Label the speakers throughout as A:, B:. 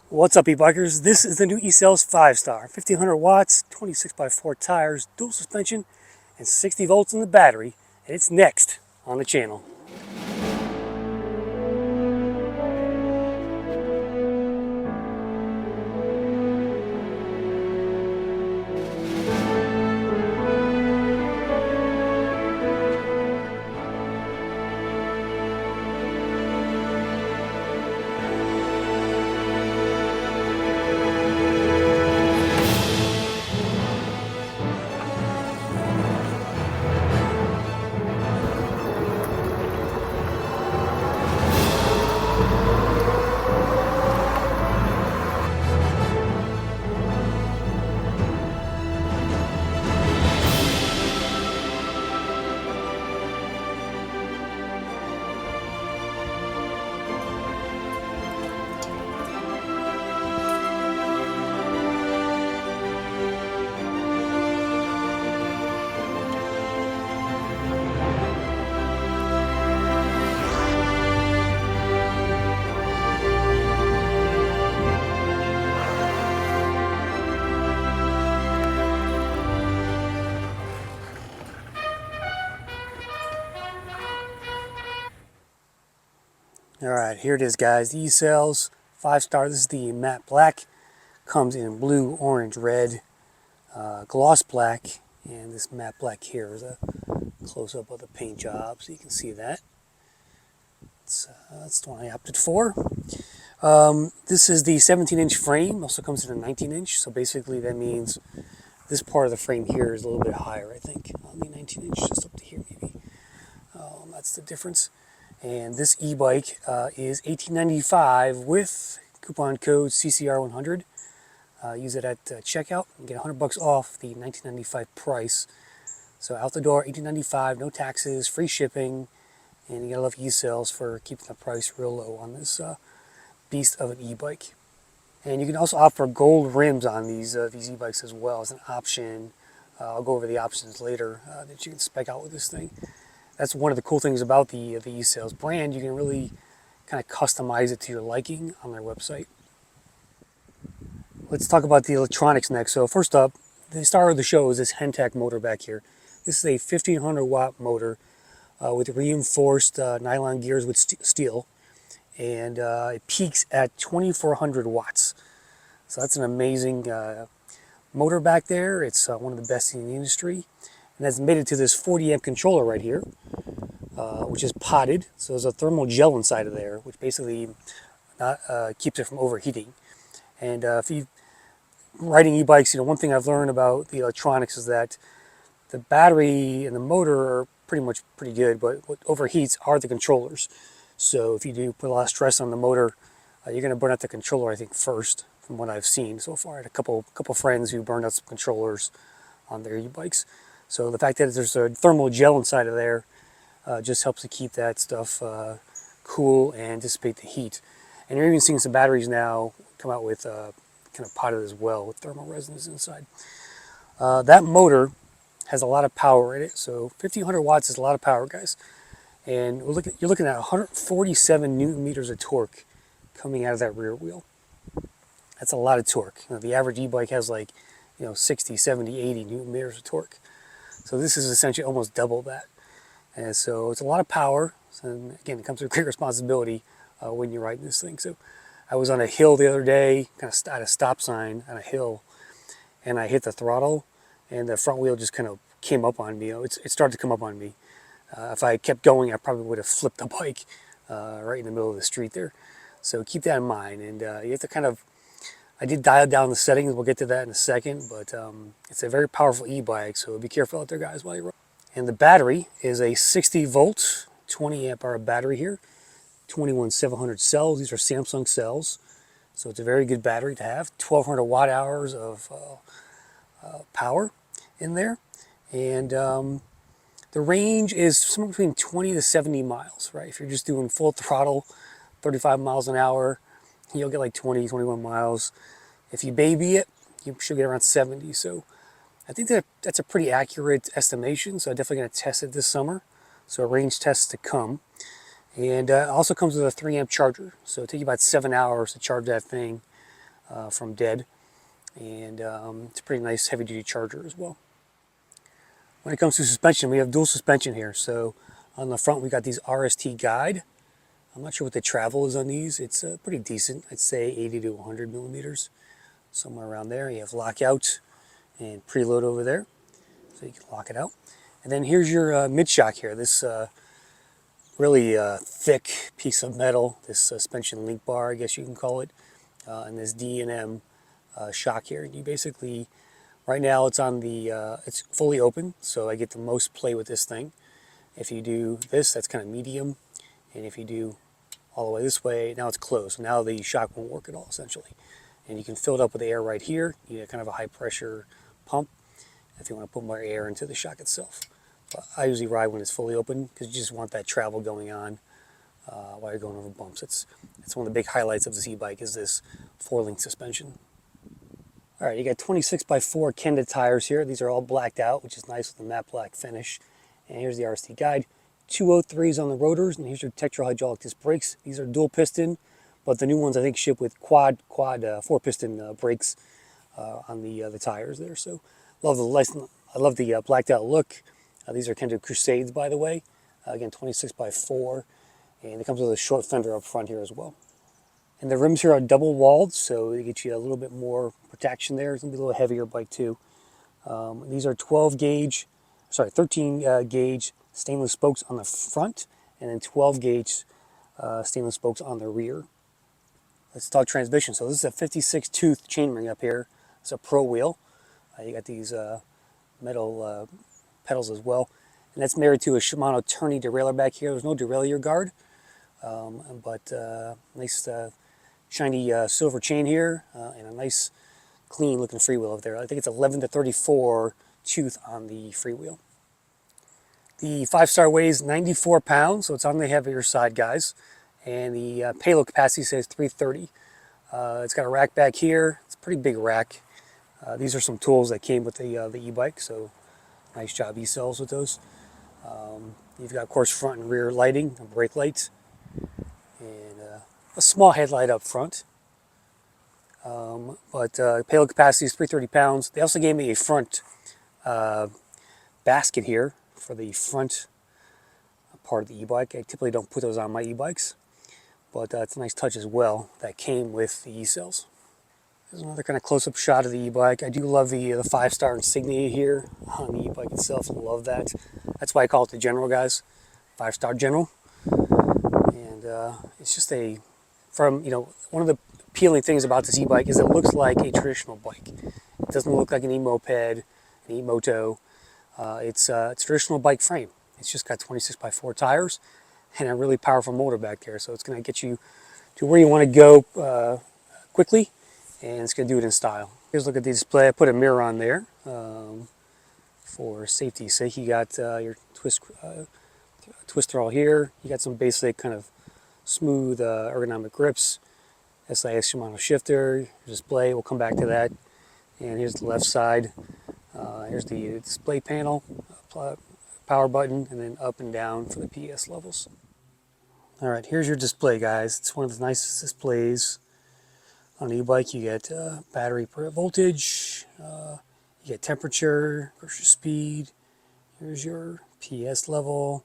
A: What's up, e-bikers? This is the new Ecells 5 Star. 1500 watts, 26 by 4 tires, dual suspension, and 60 volts in the battery. And it's next on the channel. Alright, here it is, guys. The Ecells 5 Star. This is the matte black. Comes in blue, orange, red, gloss black, and this matte black here is a close-up of the paint job, so you can see that. That's the one I opted for. This is the 17-inch frame. Also comes in a 19-inch, so basically that means this part of the frame here is a little bit higher, I think, on the 19-inch, just up to here maybe. That's the difference. And this e-bike is $18.95 with coupon code CCR100. Use it at checkout and get $100 off the $19.95 price. So out the door, $18.95, no taxes, free shipping, and you gotta love Ecells for keeping the price real low on this beast of an e-bike. And you can also opt for gold rims on these e-bikes as well as an option. I'll go over the options later that you can spec out with this thing. That's one of the cool things about the Ecells brand. You can really kind of customize it to your liking on their website. Let's talk about the electronics next. So first up, the star of the show is this Hentech motor back here. This is a 1500 watt motor with reinforced nylon gears with steel, and it peaks at 2400 watts. So that's an amazing motor back there. It's one of the best in the industry. And that's made it to this 40 amp controller right here, which is potted. So there's a thermal gel inside of there, which basically keeps it from overheating. And if you riding e-bikes, one thing I've learned about the electronics is that the battery and the motor are pretty good, but what overheats are the controllers. So if you do put a lot of stress on the motor, you're going to burn out the controller, I think, first, from what I've seen so far. I had a couple friends who burned out some controllers on their e-bikes. So the fact that there's a thermal gel inside of there just helps to keep that stuff cool and dissipate the heat. And you're even seeing some batteries now come out with kind of potted as well with thermal resonance inside. That motor has a lot of power in it. So 1500 watts is a lot of power, guys. And you're looking at 147 newton meters of torque coming out of that rear wheel. That's a lot of torque. The average e-bike has like 60, 70, 80 newton meters of torque. So this is essentially almost double that. And so it's a lot of power. And again, it comes with great responsibility when you're riding this thing. So I was on a hill the other day, kind of at a stop sign on a hill, and I hit the throttle, and the front wheel just kind of came up on me. It started to come up on me. If I kept going, I probably would have flipped the bike right in the middle of the street there. So keep that in mind. And you have to kind of, I did dial down the settings. We'll get to that in a second, but it's a very powerful e-bike, so be careful out there, guys, while you're riding. And the battery is a 60 volt, 20 amp hour battery here, 21700 cells. These are Samsung cells, so it's a very good battery to have. 1200 watt hours of power in there, and the range is somewhere between 20 to 70 miles, right? If you're just doing full throttle, 35 miles an hour, you'll get like 20, 21 miles. If you baby it, you should get around 70. So I think that's a pretty accurate estimation. So I'm definitely going to test it this summer. So a range test to come. And it also comes with a 3 amp charger. So it'll take you about 7 hours to charge that thing. from Dead, and it's a pretty nice heavy-duty charger as well. When it comes to suspension, we have dual suspension here. So on the front, we got these RST guide. I'm not sure what the travel is on these. It's pretty decent. I'd say 80 to 100 millimeters, somewhere around there. You have lockout and preload over there, so you can lock it out. And then here's your mid-shock here. This really thick piece of metal, this suspension link bar, I guess you can call it, and this D&M shock here. You basically, right now it's on the, it's fully open, so I get the most play with this thing. If you do this, that's kind of medium, and if you do all the way this way, now it's closed. So now the shock won't work at all, essentially. And you can fill it up with air right here. You get kind of a high pressure pump if you want to put more air into the shock itself. But I usually ride when it's fully open because you just want that travel going on while you're going over bumps. It's one of the big highlights of this e-bike is this 4-link suspension. All right, you got 26x4 Kenda tires here. These are all blacked out, which is nice with the matte black finish. And here's the RST guide. 203s on the rotors, and here's your Tetra hydraulic disc brakes. These are dual piston, but the new ones I think ship with quad 4-piston brakes on the tires there. So I love the blacked out look. These are Kenda Crusades, by the way. Again, 26x4, and it comes with a short fender up front here as well. And the rims here are double walled, so they get you a little bit more protection there. It's gonna be a little heavier bike too. These are 13 gauge stainless spokes on the front, and then 12 gauge stainless spokes on the rear. Let's talk transmission. So this is a 56 tooth chainring up here. It's a pro wheel. You got these metal pedals as well, and that's married to a Shimano Tourney derailleur back here. There's no derailleur guard, but nice shiny silver chain here, and a nice clean looking freewheel over there. I think it's 11 to 34 tooth on the freewheel. The 5 Star weighs 94 pounds, so it's on the heavier side, guys. And the payload capacity says 330. It's got a rack back here. It's a pretty big rack. These are some tools that came with the e-bike, so nice job Ecells with those. You've got, of course, front and rear lighting, brake lights, and a small headlight up front. Payload capacity is 330 pounds. They also gave me a front basket here for the front part of the e-bike. I typically don't put those on my e-bikes, but it's a nice touch as well that came with the Ecells. Here's another kind of close-up shot of the e-bike. I do love the 5 Star insignia here on the e-bike itself. I love that. That's why I call it the General, guys. 5 Star General. And it's just one of the appealing things about this e-bike is it looks like a traditional bike. It doesn't look like an e-moped, an e-moto. It's a traditional bike frame. It's just got 26x4 tires and a really powerful motor back there. So it's going to get you to where you want to go quickly, and it's going to do it in style. Here's a look at the display. I put a mirror on there for safety's sake. You got your twist throttle here. You got some basic kind of smooth ergonomic grips. SIS Shimano shifter, display. We'll come back to that. And here's the left side. Here's the display panel, power button, and then up and down for the PS levels. All right, here's your display, guys. It's one of the nicest displays on an e-bike. You get battery per voltage, you get temperature, versus your speed. Here's your PS level,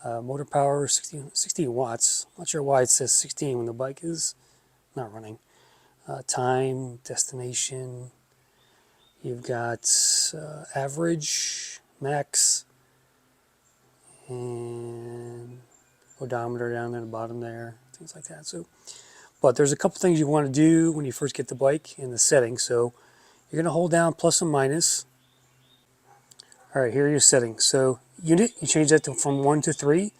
A: motor power, 16 watts. Not sure why it says 16 when the bike is not running. Time, destination. You've got average, max, and odometer down at the bottom there, things like that. So, but there's a couple things you want to do when you first get the bike in the settings. So you're going to hold down plus and minus. All right, here are your settings. So unit, you change that from 1 to 3.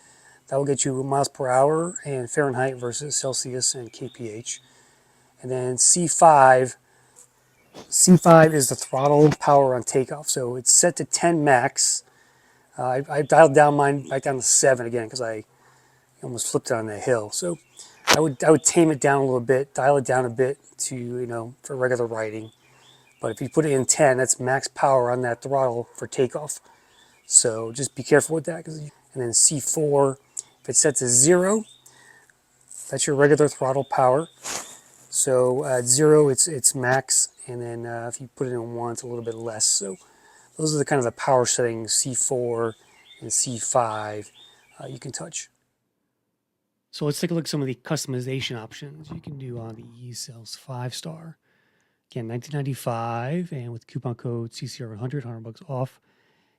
A: That will get you miles per hour and Fahrenheit versus Celsius and kph. And then C5 is the throttle power on takeoff. So it's set to 10 max. I dialed down mine right down to 7 again because I almost flipped it on that hill. So I would tame it down a little bit, dial it down a bit to, for regular riding. But if you put it in 10, that's max power on that throttle for takeoff. So just be careful with that. And then C4, if it's set to 0, that's your regular throttle power. So at 0, it's max, and then if you put it in 1, it's a little bit less. So those are the kind of the power settings, C4 and C5, you can touch. So let's take a look at some of the customization options you can do on the Ecells 5 Star. Again, $19.95, and with coupon code CCR100, $100 off.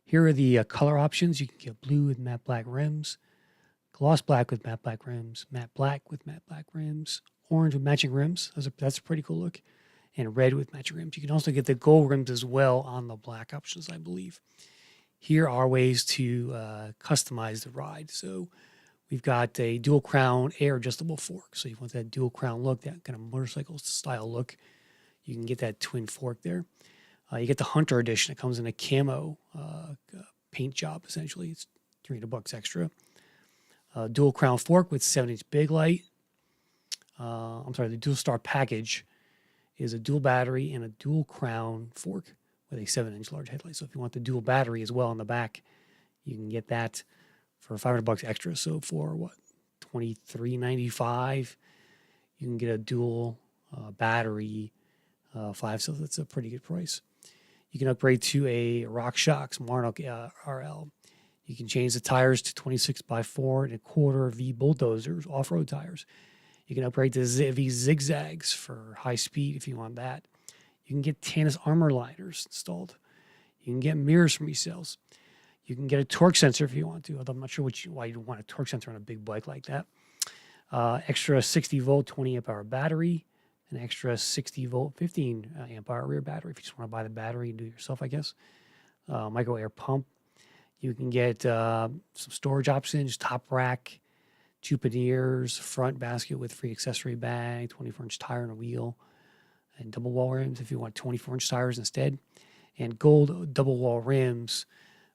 A: Here are the color options. You can get blue with matte black rims, gloss black with matte black rims, matte black with matte black rims, orange with matching rims. That's a pretty cool look. And red with matching rims. You can also get the gold rims as well on the black options, I believe. Here are ways to customize the ride. So we've got a dual crown air adjustable fork. So you want that dual crown look, that kind of motorcycle style look. You can get that twin fork there. You get the Hunter Edition. It comes in a camo paint job, essentially. It's $300 extra. Dual crown fork with 7-inch big light. The dual star package is a dual battery and a dual crown fork with a 7-inch large headlight. So if you want the dual battery as well on the back, you can get that for $500 extra. So for what, $23.95, you can get a dual battery 5. So that's a pretty good price. You can upgrade to a RockShox Marnock RL. You can change the tires to 26x4.25 V bulldozers, off-road tires. You can upgrade to V zigzags for high speed if you want that. You can get Tannis armor liners installed. You can get mirrors from Ecells. You can get a torque sensor if you want to, although I'm not sure why you'd want a torque sensor on a big bike like that. Extra 60 volt, 20 amp hour battery. An extra 60 volt, 15 amp hour rear battery if you just want to buy the battery and do it yourself, I guess. Micro air pump. You can get some storage options, top rack, 2 panniers, front basket with free accessory bag, 24-inch tire and a wheel, and double wall rims if you want 24-inch tires instead. And gold double wall rims,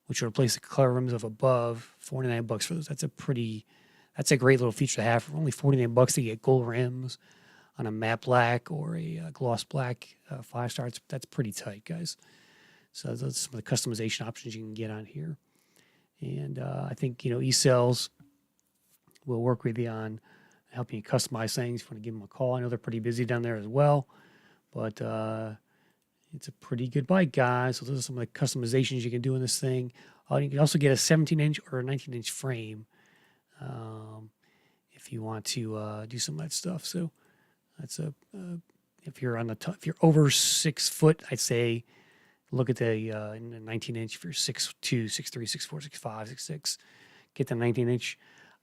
A: which will replace the color rims of above, $49 for those. That's a great little feature to have. For only $49 to get gold rims on a matte black or a gloss black 5 Star. That's pretty tight, guys. So those are some of the customization options you can get on here. And I think, Ecells will work with you on helping you customize things. If you want to give them a call, I know they're pretty busy down there as well. But it's a pretty good bike, guys. So those are some of the customizations you can do in this thing. You can also get a 17-inch or a 19-inch frame if you want to do some of that stuff. So that's if you're if you're over 6 foot, I'd say look at the 19-inch. If you're 6'2", 6'3", 6'4", 6'5", 6'6", get the 19-inch.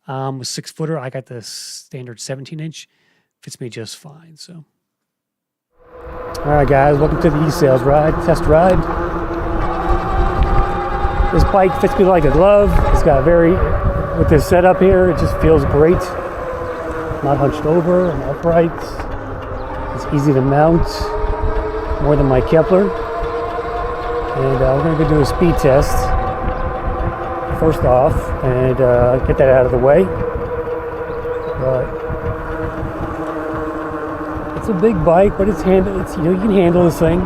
A: A 6-footer, I got the standard 17-inch. Fits me just fine. So, all right, guys, welcome to the Ecells test ride. This bike fits me like a glove. It's got with this setup here, it just feels great. Not hunched over and upright. It's easy to mount, more than my Kepler. And we're going to go do a speed test first off and get that out of the way. But it's a big bike, but you can handle this thing.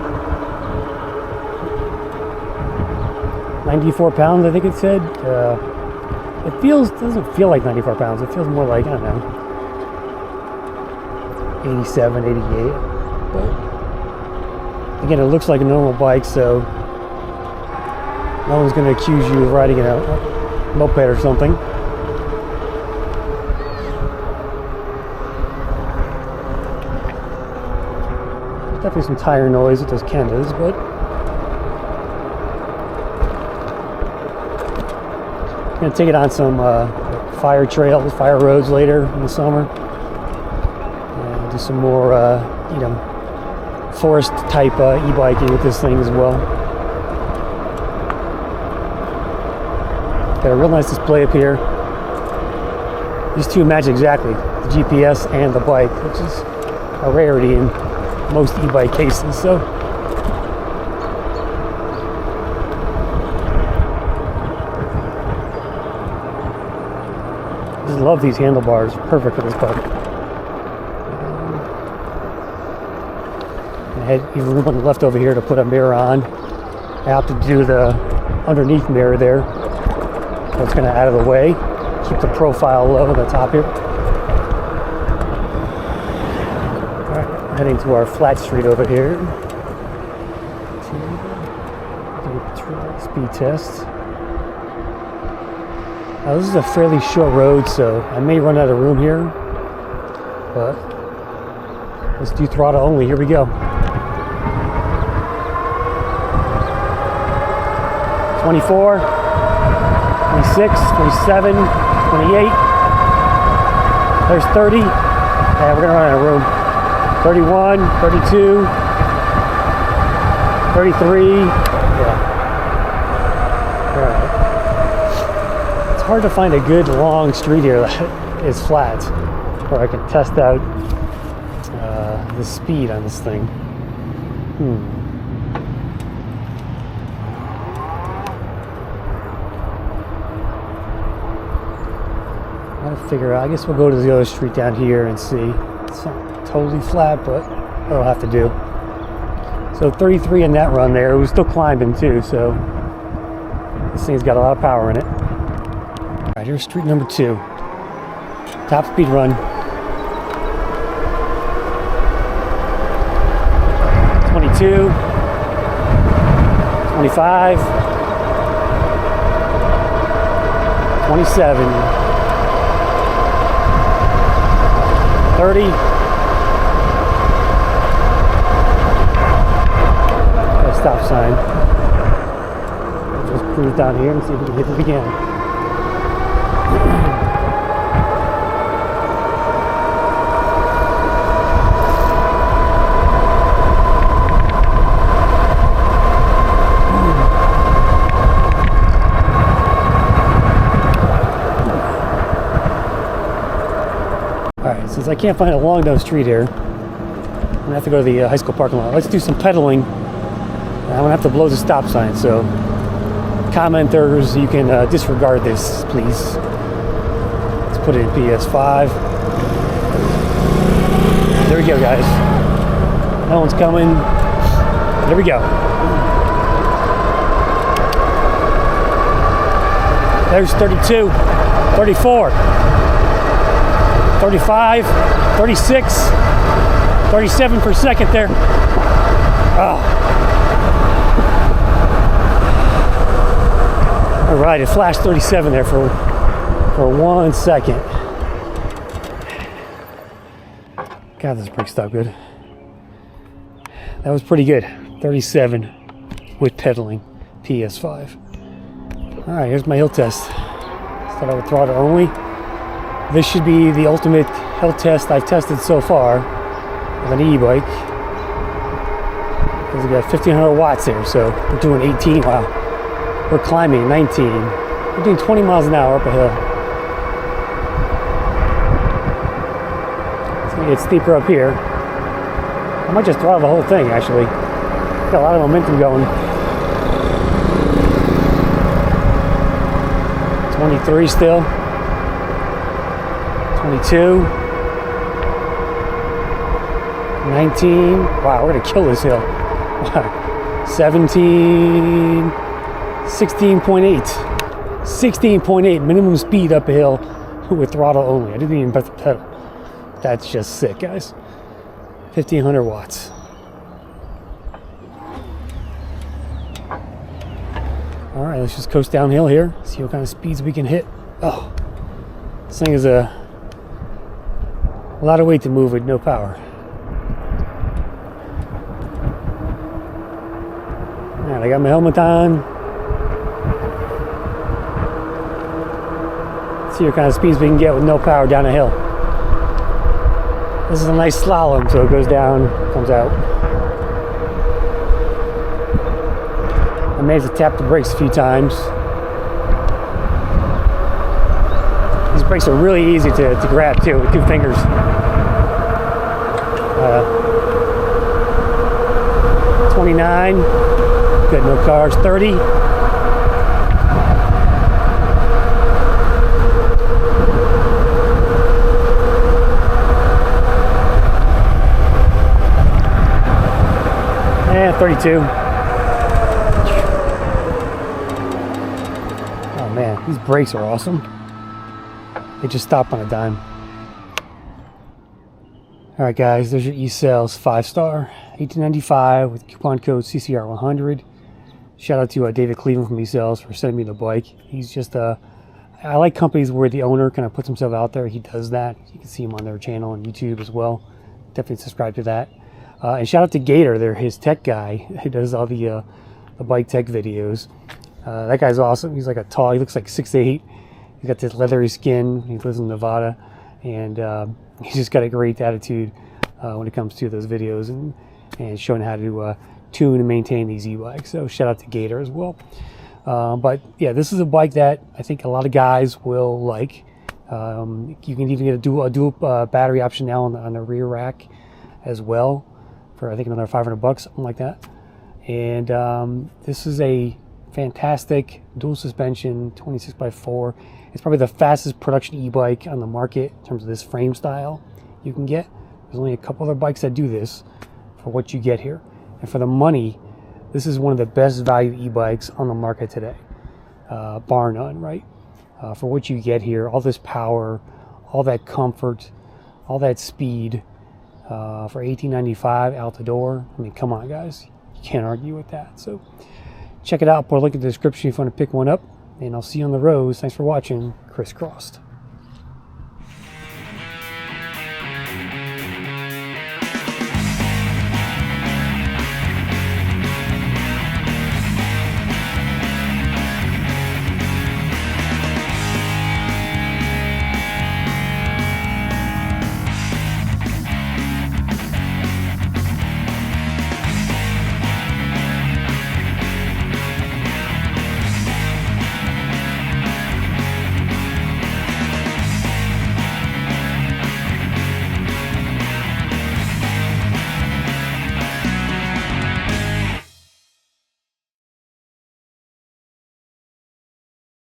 A: 94 pounds, I think it said. It doesn't feel like 94 pounds. It feels more like, I don't know, 87, 88. But again, it looks like a normal bike, so no one's going to accuse you of riding a moped or something. There's definitely some tire noise with those Kendas, but I'm going to take it on some fire trails, fire roads later in the summer. And do some more, forest type e-biking with this thing as well. Got a real nice display up here. These two match exactly, the GPS and the bike, which is a rarity in most e-bike cases. So I just love these handlebars, perfect for this bike. I had even room left over here to put a mirror on. I opted to do the underneath mirror there. So it's going to out of the way, keep the profile low on the top here. All right. Heading to our flat street over here. Speed test. Now this is a fairly short road, so I may run out of room here, but let's do throttle only. Here we go. 24, 26, 27, 28. There's 30. Yeah, we're gonna run out of room. 31, 32, 33. Yeah. All right. It's hard to find a good long street here that is flat, where I can test out the speed on this thing. Gotta figure out. I guess we'll go to the other street down here and see. It's not totally flat, but that'll have to do. So 33 in that run there. It was still climbing too, so this thing's got a lot of power in it. All right, here's street number 2. Top speed run. 22, 25, 27, 30. Stop sign. Just cruise down here and see if we can hit it again. Alright, since I can't find a long down street here, I'm gonna have to go to the high school parking lot. Let's do some pedaling. I'm gonna have to blow the stop sign, so commenters, you can disregard this, please. Let's put it in PS5. There we go, guys. No one's coming. There we go. There's 32, 34, 35, 36, 37 per second there. Oh. All right, it flashed 37 there for 1 second. God, this brake stopped good. That was pretty good. 37 with pedaling, PS5. All right, here's my hill test. Start out with throttle only. This should be the ultimate hill test I've tested so far with an e-bike. Because we got 1500 watts there, so we're doing 18. Wow. We're climbing 19. We're doing 20 miles an hour up a hill. It's gonna get steeper up here. I might just throttle the whole thing, actually. Got a lot of momentum going. 23 still. 22. 19. Wow, we're gonna kill this hill. 17. 16.8. 16.8 minimum speed up a hill with throttle only. I didn't even press the pedal. That's just sick, guys. 1500 watts. All right, let's just coast downhill here. See what kind of speeds we can hit. Oh, this thing is a lot of weight to move with no power. All right, I got my helmet on. See what kind of speeds we can get with no power down a hill. This is a nice slalom, so it goes down, comes out. I may have to tap the brakes a few times. These brakes are really easy to grab too, with 2 fingers. 29, good, no cars. 30. And 32. Oh man, these brakes are awesome. They just stop on a dime. All right, guys, there's your Ecells 5-star, $18.95 with coupon code CCR100. Shout out to David Cleveland from Ecells for sending me the bike. He's just I like companies where the owner kind of puts himself out there. He does that. You can see him on their channel on YouTube as well. Definitely subscribe to that. And shout out to Gator. They're his tech guy who does all the bike tech videos. That guy's awesome. He's like a tall. He looks like 6'8". He's got this leathery skin. He lives in Nevada, and he's just got a great attitude when it comes to those videos and showing how to tune and maintain these e-bikes. So shout out to Gator as well. But yeah, this is a bike that I think a lot of guys will like. You can even get a dual battery option now on the rear rack as well for I think another $500, something like that. And this is a fantastic dual suspension 26x4. It's probably the fastest production e-bike on the market in terms of this frame style you can get. There's only a couple other bikes that do this for what you get here. And for the money, this is one of the best value e-bikes on the market today, bar none, right? For what you get here, all this power, all that comfort, all that speed, for $18.95 out the door. I mean, come on, guys. You can't argue with that. So check it out. Put a link in the description if you want to pick one up. And I'll see you on the roads. Thanks for watching. Crisscrossed.